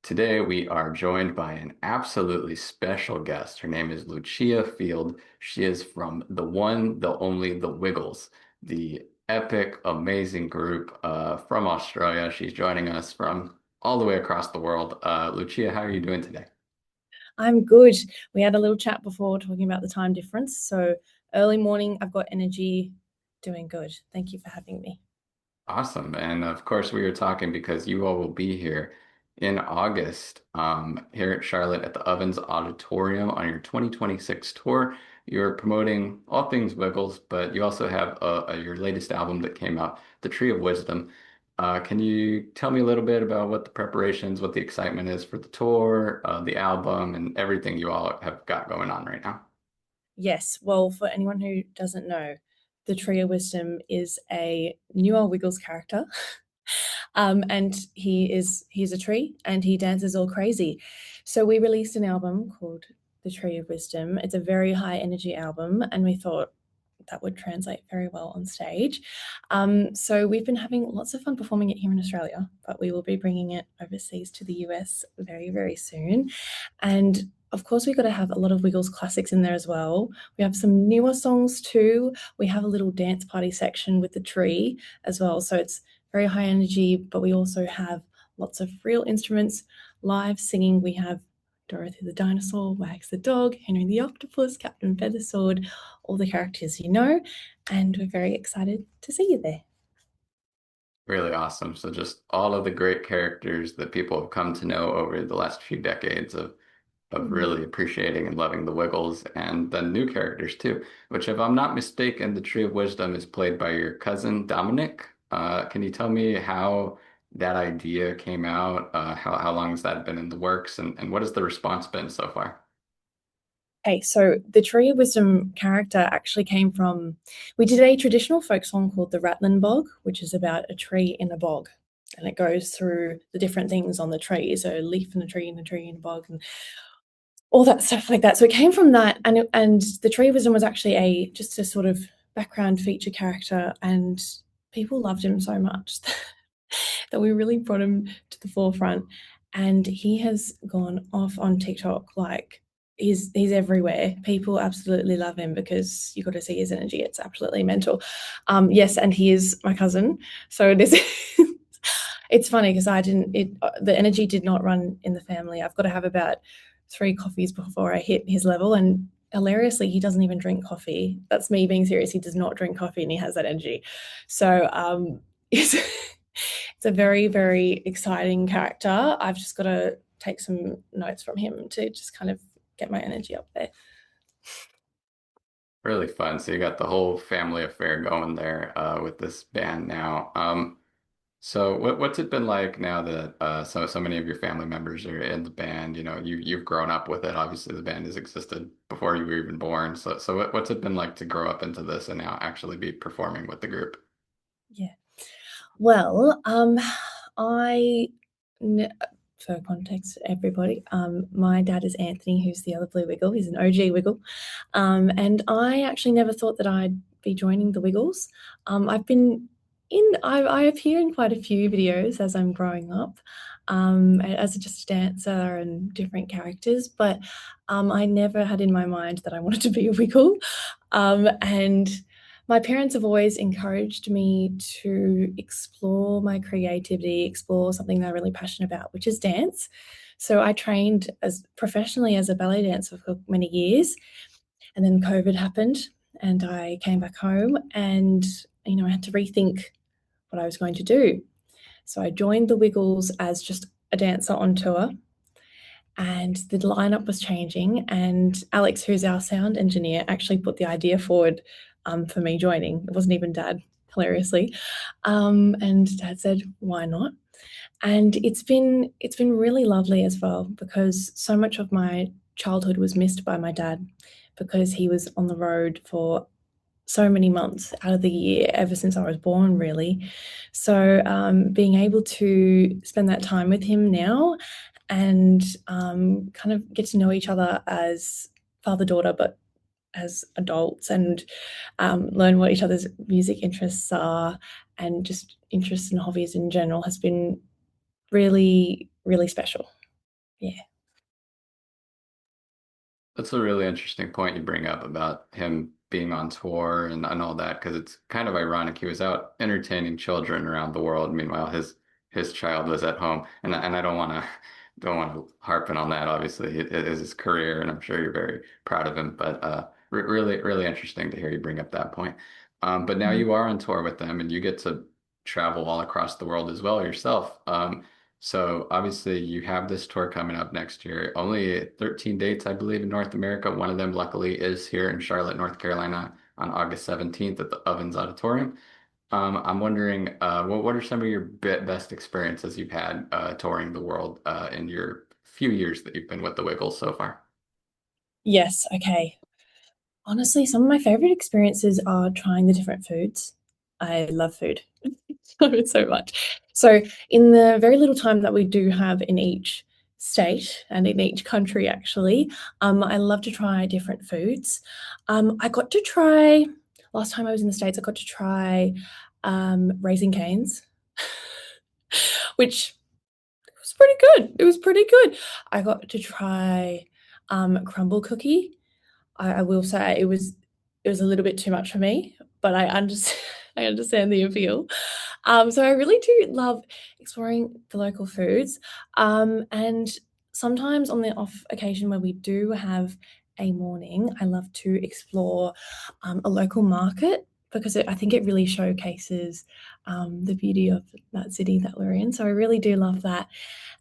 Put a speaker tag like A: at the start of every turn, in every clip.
A: Today we are joined by an absolutely special guest. Her name is Lucia Field. She is from the one, the only, the Wiggles, the epic, amazing group from Australia. She's joining us from all the way across the world. Lucia, how are you doing today?
B: I'm good. We had a little chat before talking about the time difference. So early morning, I've got energy, doing good. Thank you for having me.
A: Awesome. And of course, we were talking because you all will be here in August, here at Charlotte at the Ovens Auditorium on your 2026 tour. You're promoting all things Wiggles, but you also have your latest album that came out, The Tree of Wisdom. Can you tell me a little bit about what the preparations, what the excitement is for the tour, the album, and everything you all have got going on right now?
B: Yes, well, for anyone who doesn't know, the Tree of Wisdom is a newer Wiggles character. And he's a tree and he dances all crazy. So we released an album called The Tree of Wisdom. It's a very high energy album, and we thought that would translate very well on stage. So we've been having lots of fun performing it here in Australia, but we will be bringing it overseas to the US very, very soon. And of course, we've got to have a lot of Wiggles classics in there as well. We have some newer songs too. We have a little dance party section with the tree as well. So it's very high energy, but we also have lots of real instruments, live singing. We have Dorothy the dinosaur, Wags the dog, Henry the octopus, Captain Feathersword, all the characters you know, and we're very excited to see you there.
A: Really awesome. So just all of the great characters that people have come to know over the last few decades of
B: Mm.
A: really appreciating and loving the Wiggles and the new characters too, which if I'm not mistaken, the Tree of Wisdom is played by your cousin Dominic. Can you tell me how that idea came out? How long has that been in the works and what has the response been so far?
B: Okay, so the Tree of Wisdom character actually came from, we did a traditional folk song called the Ratlin Bog, which is about a tree in a bog. And it goes through the different things on the tree. So a leaf in a tree and a tree in a bog and all that stuff like that. So it came from that, and the Tree of Wisdom was actually a just a sort of background feature character, and people loved him so much that we really brought him to the forefront. And he has gone off on TikTok like he's everywhere. People absolutely love him because you got to see his energy. It's absolutely mental. Yes, and he is my cousin, so it is. It's funny because I didn't. The energy did not run in the family. I've got to have about 3 coffees before I hit his level, and hilariously, he doesn't even drink coffee. That's me being serious. He does not drink coffee, and he has that energy. So it's it's a very very exciting character. I've just got to take some notes from him to just kind of get my energy up there.
A: Really fun. So you got the whole family affair going there with this band now. So what's it been like now that so many of your family members are in the band? You know, you've grown up with it. Obviously, the band has existed before you were even born. So what's it been like to grow up into this and now actually be performing with the group?
B: Yeah. Well, I for context, everybody, my dad is Anthony, who's the other Blue Wiggle. He's an OG Wiggle, and I actually never thought that I'd be joining the Wiggles. I've been I appear in quite a few videos as I'm growing up, as just a dancer and different characters, but I never had in my mind that I wanted to be a Wiggle, and my parents have always encouraged me to explore my creativity, explore something that I'm really passionate about, which is dance. So I trained as professionally as a ballet dancer for many years, and then COVID happened, and I came back home, and I had to rethink what I was going to do. So I joined the Wiggles as just a dancer on tour, and the lineup was changing. And Alex, who's our sound engineer, actually put the idea forward for me joining. It wasn't even Dad, hilariously. And Dad said, "Why not?" And it's been really lovely as well because so much of my childhood was missed by my dad because he was on the road for so many months out of the year ever since I was born, really. So being able to spend that time with him now and kind of get to know each other as father daughter, but as adults, and learn what each other's music interests are and just interests and hobbies in general has been really, really special. Yeah.
A: That's a really interesting point you bring up about him being on tour and all that, because it's kind of ironic. He was out entertaining children around the world. Meanwhile, his child was at home. And I don't want to harping on that. Obviously, it is his career, and I'm sure you're very proud of him. But really interesting to hear you bring up that point. But now
B: Mhm.
A: you are on tour with them, and you get to travel all across the world as well yourself. So obviously you have this tour coming up next year. Only 13 dates, I believe, in North America. One of them, luckily, is here in Charlotte, North Carolina on August 17th at the Ovens Auditorium. I'm wondering, what are some of your best experiences you've had touring the world in your few years that you've been with the Wiggles so far?
B: Yes, okay. Honestly, some of my favorite experiences are trying the different foods. I love food. Love it so much. So, in the very little time that we do have in each state and in each country, actually, I love to try different foods. I got to try, last time I was in the States, I got to try Raising Cane's, which was pretty good. It was pretty good. I got to try crumble cookie. I will say it was a little bit too much for me, but I understand I understand the appeal. So I really do love exploring the local foods. And sometimes on the off occasion where we do have a morning, I love to explore a local market because I think it really showcases the beauty of that city that we're in. So I really do love that.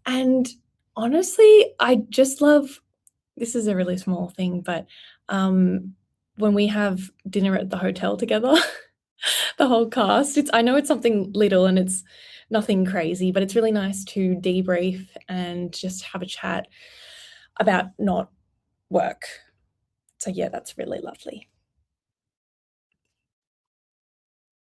B: And honestly, I just love, this is a really small thing, but when we have dinner at the hotel together, the whole cast, I know it's something little and it's nothing crazy, but it's really nice to debrief and just have a chat about not work. So yeah, that's really lovely.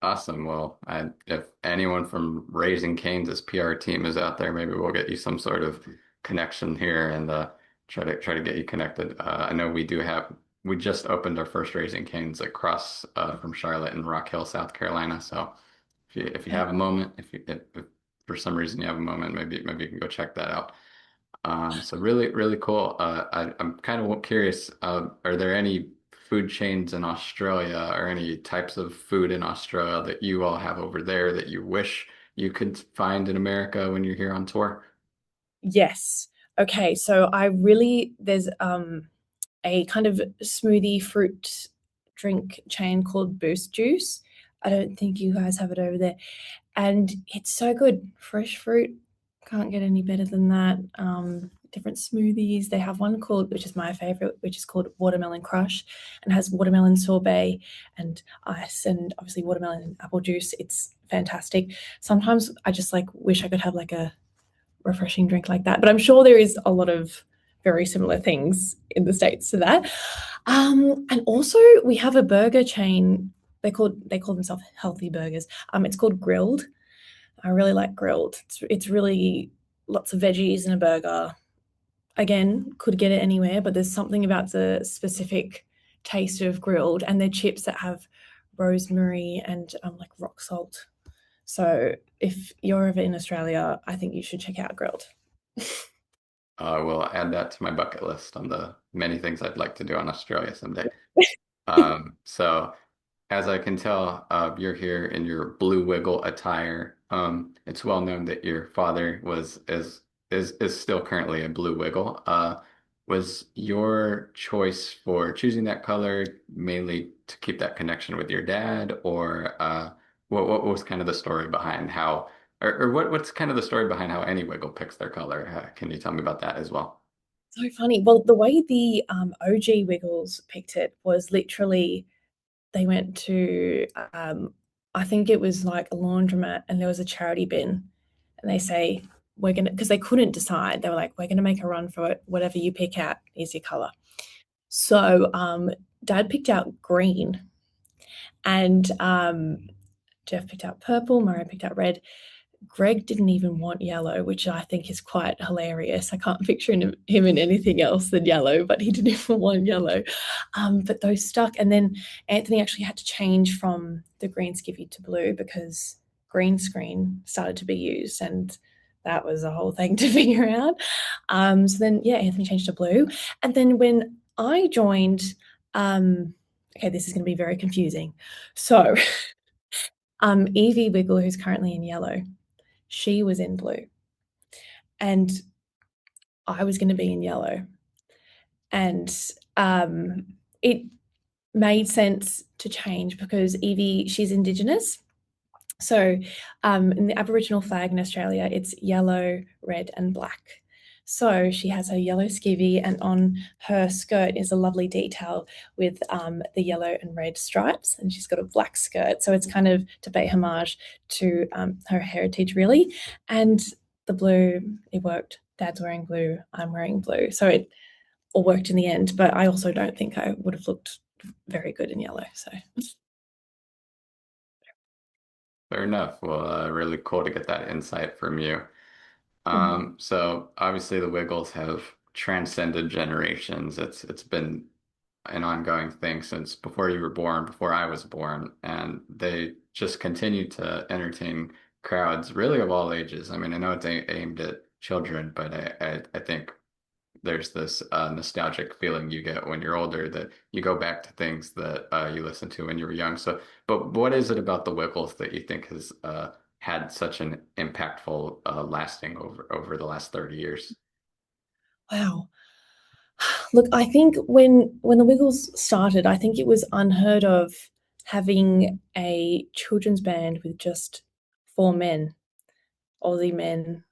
A: Awesome. Well, if anyone from Raising Cane's PR team is out there, maybe we'll get you some sort of connection here and try to get you connected. I know we just opened our first Raising Cane's across from Charlotte in Rock Hill, South Carolina. So if you have a moment, if for some reason you have a moment, maybe you can go check that out. So really cool. I'm kind of curious. Are there any food chains in Australia or any types of food in Australia that you all have over there that you wish you could find in America when you're here on tour?
B: Yes. Okay, so there's a kind of smoothie fruit drink chain called Boost Juice. I don't think you guys have it over there. And it's so good. Fresh fruit, can't get any better than that. Different smoothies. They have one called, which is my favorite, which is called Watermelon Crush, and has watermelon sorbet and ice, and obviously watermelon and apple juice. It's fantastic. Sometimes I just like wish I could have like a refreshing drink like that, but I'm sure there is a lot of very similar things in the States to that. And also we have a burger chain. They call themselves healthy burgers. It's called Grilled. I really like Grilled. It's really lots of veggies in a burger. Again, could get it anywhere, but there's something about the specific taste of Grilled and their chips that have rosemary and like rock salt. So if you're ever in Australia, I think you should check out Grilled.
A: We'll add that to my bucket list on the many things I'd like to do in Australia someday. So as I can tell, you're here in your blue wiggle attire. It's well known that your father is still currently a blue wiggle. Was your choice for choosing that color mainly to keep that connection with your dad, or what was kind of the story behind how, or what's kind of the story behind how any wiggle picks their color? Can you tell me about that as well?
B: So funny. Well, the way the OG Wiggles picked it was literally they went to, I think it was like a laundromat and there was a charity bin. And they say, we're going to, because they couldn't decide. They were like, we're going to make a run for it. Whatever you pick out is your color. So dad picked out green and Jeff picked out purple. Murray picked out red. Greg didn't even want yellow, which I think is quite hilarious. I can't picture him in anything else than yellow, but he didn't even want yellow. But those stuck. And then Anthony actually had to change from the green skivvy to blue because green screen started to be used. And that was a whole thing to figure out. So then, yeah, Anthony changed to blue. And then when I joined, okay, this is going to be very confusing. So Evie Wiggle, who's currently in yellow, she was in blue. And I was going to be in yellow. And it made sense to change because Evie, she's Indigenous. So in the Aboriginal flag in Australia, it's yellow, red, and black. So she has her yellow skivvy, and on her skirt is a lovely detail with the yellow and red stripes, and she's got a black skirt. So it's kind of to pay homage to her heritage, really. And the blue, it worked. Dad's wearing blue, I'm wearing blue. So it all worked in the end, but I also don't think I would have looked very good in yellow. So
A: Fair enough. Well, really cool to get that insight from you.
B: mm-hmm.
A: So obviously the Wiggles have transcended generations. It's been an ongoing thing since before you were born, before I was born, and they just continue to entertain crowds really of all ages. I mean, I know it's aimed at children, but I think there's this nostalgic feeling you get when you're older that you go back to things that you listened to when you were young. So, but what is it about the Wiggles that you think has had such an impactful lasting over the last 30 years?
B: Wow. Look, I think when the Wiggles started, I think it was unheard of having a children's band with just four men, Aussie men.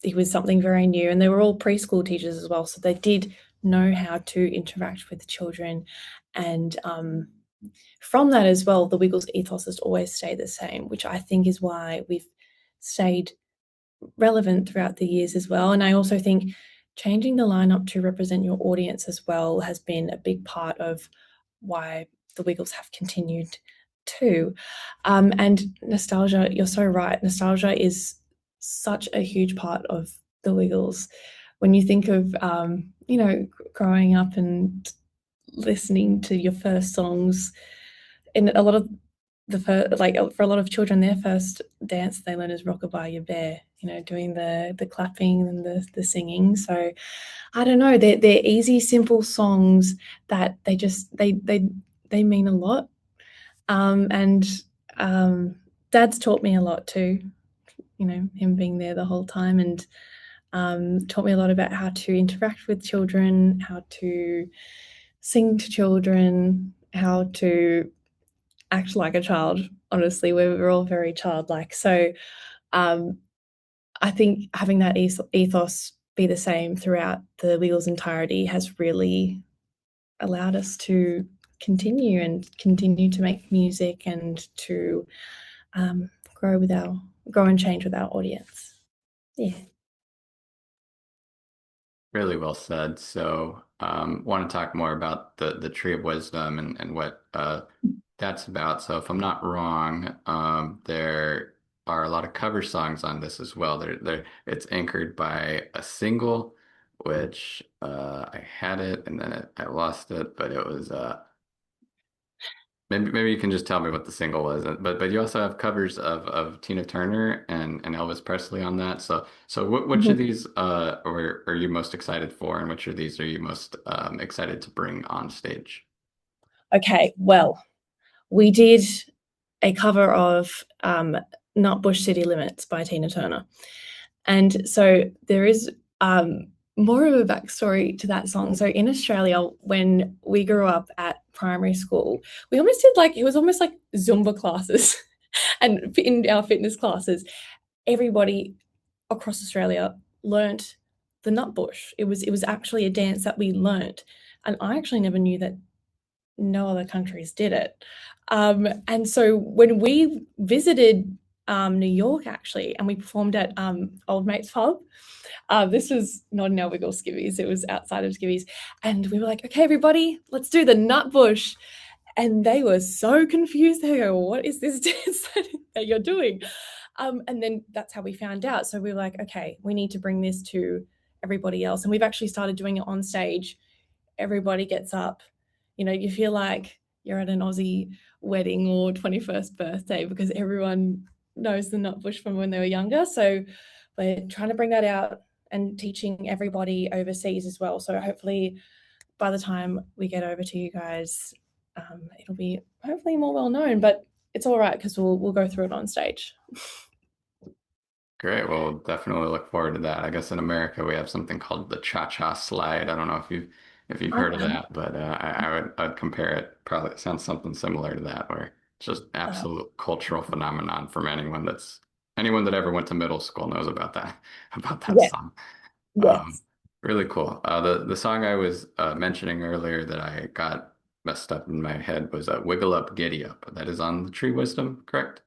B: It was something very new, and they were all preschool teachers as well, so they did know how to interact with the children. And from that as well, the Wiggles ethos has always stayed the same, which I think is why we've stayed relevant throughout the years as well. And I also think changing the lineup to represent your audience as well has been a big part of why the Wiggles have continued too. And nostalgia, you're so right. Nostalgia is such a huge part of the Wiggles. When you think of, growing up and listening to your first songs, in a lot of the first, like for a lot of children, their first dance they learn is "Rockabye Your Bear." Doing the clapping and the singing. So I don't know. They're easy, simple songs that they mean a lot. And Dad's taught me a lot too. Him being there the whole time and taught me a lot about how to interact with children, how to sing to children, how to act like a child. Honestly, we're all very childlike. So um, I think having that ethos be the same throughout the Wiggles' entirety has really allowed us to continue to make music and to grow grow and change with our audience. Yeah.
A: Really well said. So, want to talk more about the Tree of Wisdom and what that's about. So, if I'm not wrong, there are a lot of cover songs on this as well. It's anchored by a single, which I had it and then I lost it, but it was maybe you can just tell me what the single was. But you also have covers of Tina Turner and Elvis Presley on that. So which of
B: Mhm.
A: these are you most excited for, and which of these are you most excited to bring on stage?
B: Okay, well, we did a cover of Nutbush City Limits by Tina Turner. And so there is more of a backstory to that song. So in Australia, when we grew up at primary school, we almost did it was almost like Zumba classes. And in our fitness classes, everybody across Australia learnt the nutbush. It was actually a dance that we learnt. And I actually never knew that no other countries did it. And so when we visited New York, actually, and we performed at Old Mate's Pub, this was not in our Wiggle Skivvies, it was outside of Skivvies. And we were like, okay, everybody, let's do the nut bush. And they were so confused. They go, what is this dance that you're doing? And then that's how we found out. So we were like, okay, we need to bring this to everybody else. And we've actually started doing it on stage. Everybody gets up. You feel like you're at an Aussie wedding or 21st birthday because everyone knows the nut bush from when they were younger. So we're trying to bring that out and teaching everybody overseas as well. So hopefully by the time we get over to you guys, it'll be hopefully more well known. But it's all right because we'll go through it on stage.
A: Great. Well, definitely look forward to that. I guess in America we have something called the cha-cha slide. I don't know if you've heard of
B: Okay.
A: that, but I'd compare it. Probably it sounds something similar to that, where it's just
B: Uh,
A: absolute cultural phenomenon from anyone that ever went to middle school knows about that about that
B: yeah.
A: song. Um,
B: Yes.
A: really cool. The song I was mentioning earlier that I got messed up in my head was "Wiggle Up, Giddy Up." That is on the Tree Wisdom, correct?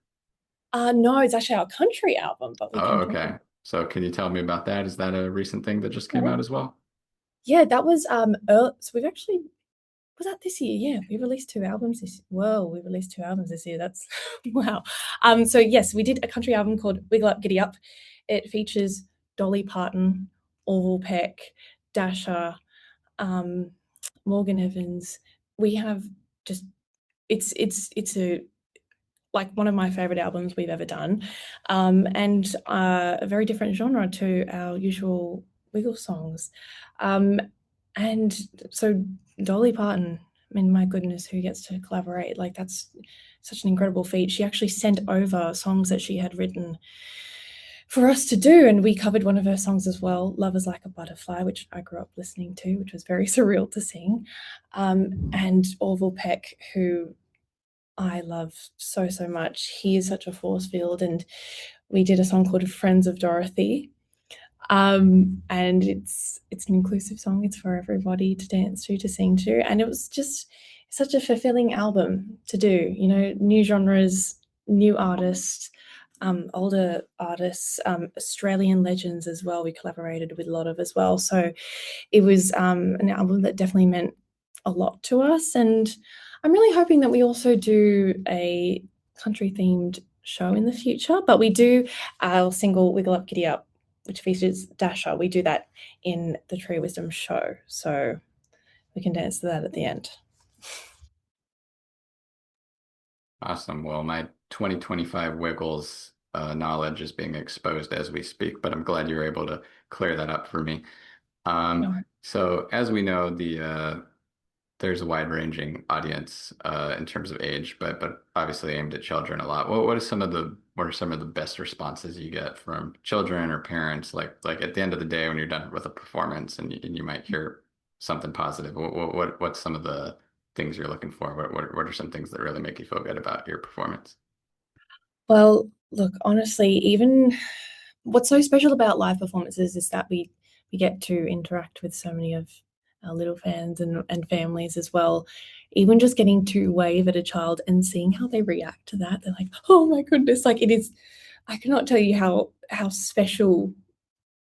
B: No, it's actually our country album, but we
A: Oh,
B: can talk
A: okay.
B: about
A: So can you tell me about that? Is that a recent thing that just came
B: it.
A: out as well?
B: Yeah, that was so we've actually was that this year? Yeah, we released two albums this. Whoa, we released two albums this year. That's wow. So yes, we did a country album called Wiggle Up, Giddy Up. It features Dolly Parton, Orville Peck, Dasher, um, Morgan Evans. We have just it's a like one of my favorite albums we've ever done, and a very different genre to our usual Wiggle songs. Um, and so Dolly Parton, I mean, my goodness, who gets to collaborate? Like that's such an incredible feat. She actually sent over songs that she had written for us to do, and we covered one of her songs as well, "Love Is Like a Butterfly," which I grew up listening to, which was very surreal to sing. And Orville Peck, who I love so, so much. He is such a force field, and we did a song called "Friends of Dorothy." And it's an inclusive song. It's for everybody to dance to sing to, and it was just such a fulfilling album to do. You know, new genres, new artists, older artists, Australian legends as well. We collaborated with a lot of as well. So it was an album that definitely meant a lot to us. And I'm really hoping that we also do a country themed show in the future. But we do our single Wiggle Up Giddy Up, which features Dasher. We do that in the Tree Wisdom show. So we can dance to that at the end.
A: Awesome. Well, my 2025 Wiggles knowledge is being exposed as we speak, but I'm glad you were able to clear that up for me.
B: No.
A: So as we know, there's a wide-ranging audience in terms of age, but obviously aimed at children a lot. What are some of the best responses you get from children or parents? Like at the end of the day, when you're done with a performance and you might hear something positive. What's some of the things you're looking for? What are some things that really make you feel good about your performance?
B: Well, look, honestly, even what's so special about live performances is that we get to interact with so many of our little fans and families as well. Even just getting to wave at a child and seeing how they react to that, they're like, "Oh my goodness!" Like it is. I cannot tell you how special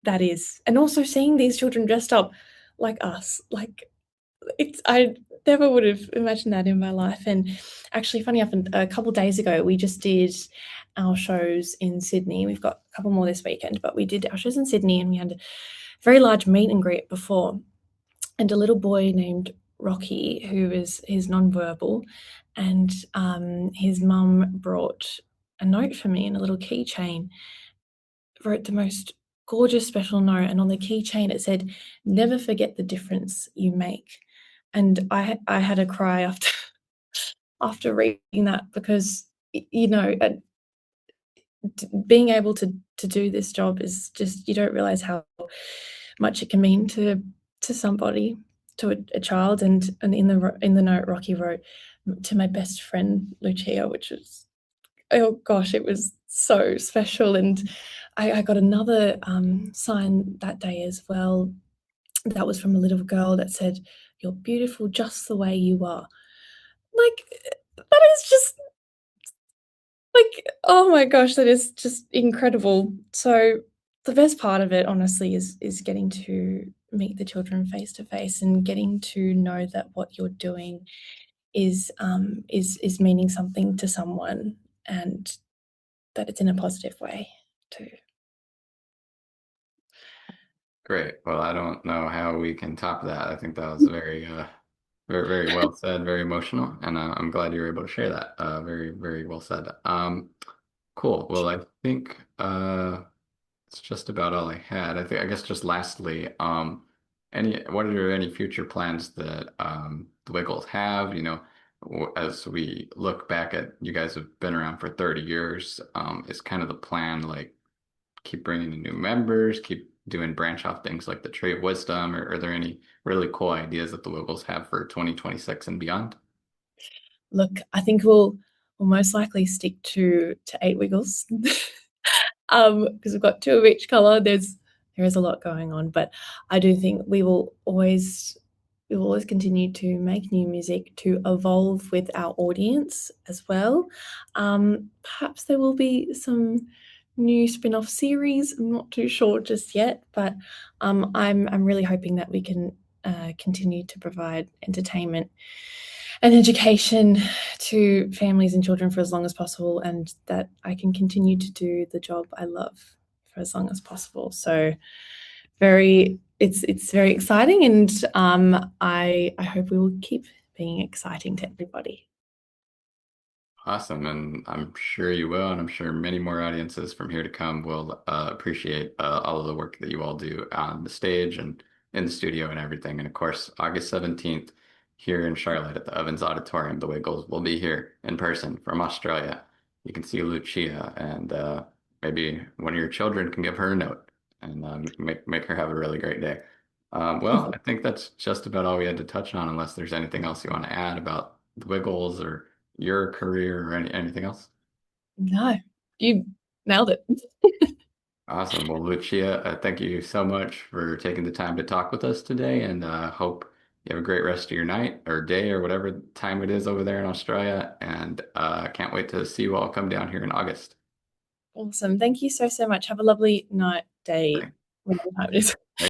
B: that is, and also seeing these children dressed up like us, like it's I never would have imagined that in my life. And actually, funny enough, a couple of days ago, we just did our shows in Sydney. We've got a couple more this weekend, but we did our shows in Sydney, and we had a very large meet and greet before. And a little boy named Rocky, who is his nonverbal, and his mum brought a note for me in a little keychain, wrote the most gorgeous special note, and on the keychain it said, "Never forget the difference you make." And I had a cry after after reading that because you know being able to do this job is just you don't realize how much it can mean to somebody, to a child. And in the note Rocky wrote to my best friend Lucia, which was, oh gosh, it was so special. And I got another sign that day as well. That was from a little girl that said, "You're beautiful just the way you are." Like, that is just like, oh my gosh, that is just incredible. So the best part of it, honestly, is getting to meet the children face to face and getting to know that what you're doing is meaning something to someone, and that it's in a positive way too.
A: Great. Well, I don't know how we can top that. I think that was very well said, very emotional, and I'm glad you were able to share that. Very well said. Cool. Well, I think It's just about all I had. I guess just lastly, what are any future plans that the Wiggles have? As we look back at you guys have been around for 30 years, is kind of the plan like keep bringing in new members, keep doing branch off things like the Tree of Wisdom, or are there any really cool ideas that the Wiggles have for 2026 and beyond?
B: Look, I think we'll most likely stick to 8 Wiggles. Because we've got two of each color. There is a lot going on, but I do think we will always continue to make new music to evolve with our audience as well. Perhaps there will be some new spin-off series. I'm not too sure just yet, but I'm really hoping that we can continue to provide entertainment and education to families and children for as long as possible, and that I can continue to do the job I love for as long as possible. So it's very exciting, and I hope we will keep being exciting to everybody.
A: Awesome, and I'm sure you will, and I'm sure many more audiences from here to come will appreciate all of the work that you all do on the stage and in the studio and everything. And of course, August 17th here in Charlotte at the Ovens Auditorium, the Wiggles will be here in person from Australia. You can see Lucia, and maybe one of your children can give her a note and make her have a really great day. Well, I think that's just about all we had to touch on, unless there's anything else you want to add about the Wiggles or your career or anything else?
B: No, you nailed it.
A: Awesome. Well, Lucia, thank you so much for taking the time to talk with us today, and hope you have a great rest of your night or day or whatever time it is over there in Australia. And can't wait to see you all come down here in August.
B: Awesome. Thank you so much. Have a lovely night, day,
A: Bye.
B: whatever time it is.